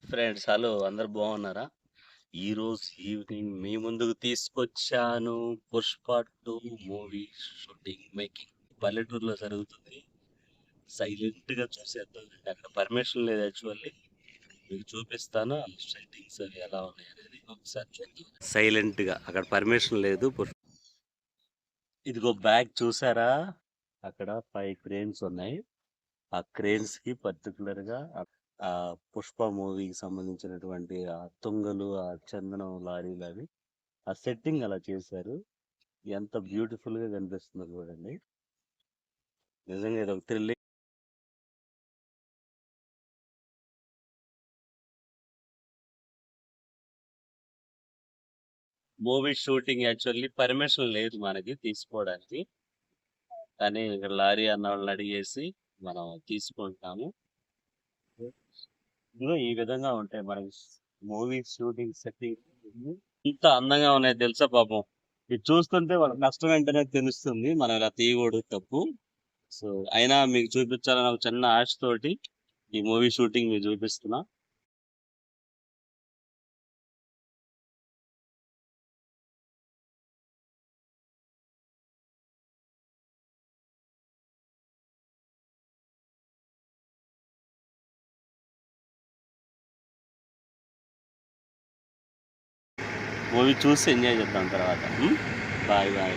Friends hello అందరు బాగున్నారా? ఈరోజు ఈవినింగ్ మీ ముందుకు తీసుకొచ్చాను 'పుష్ప 2' మూవీ షూటింగ్ మేకింగ్. పల్లెటూరులో జరుగుతుంది. సైలెంట్ గా చూసేద్దాం. అక్కడ పర్మిషన్ లేదు యాక్చువల్లీ. మీకు చూపిస్తాను ఆ సెట్టింగ్స్ అవి ఎలా ఉన్నాయి అనేది ఒకసారి చూద్దాం. సైలెంట్ గా అక్కడ పర్మిషన్ లేదు. ఇదిగో బ్యాగ్ చూసారా? అక్కడ 5 క్రేన్స్ ఉన్నాయి. ఆ క్రేన్స్ కి పర్టికులర్ గా ఆ 'పుష్ప' మూవీకి సంబంధించినటువంటి ఆ తుంగలు, ఆ చందనం లారీలు అవి ఆ సెట్టింగ్ అలా చేశారు. ఎంత బ్యూటిఫుల్ గా కనిపిస్తుందో చూడండి. నిజంగా ఇది ఒక thrilling. Movie shooting actually permission లేదు మనకి తీసుకోవడానికి. కానీ ఇక్కడ లారీ అన్న వాళ్ళని అడిగేసి మనం తీసుకుంటాము. ఇదిగో ఈ విధంగా ఉంటాయి మనకి మూవీ షూటింగ్ సెట్టింగ్. ఎంత అందంగా ఉన్నాయి తెలుసా పాపం. ఇది చూస్తుంటే వాళ్ళ కష్టం ఏంటనే తెలుస్తుంది. మనం ఇలా తీయకూడదు, తప్పు. సో అయినా మీకు చూపించాలని ఒక చిన్న ఆశ తోటి ఈ మూవీ షూటింగ్ మీకు చూపిస్తున్నా. మూవీ చూసి ఎంజాయ్ చేద్దాం తర్వాత. Bye bye.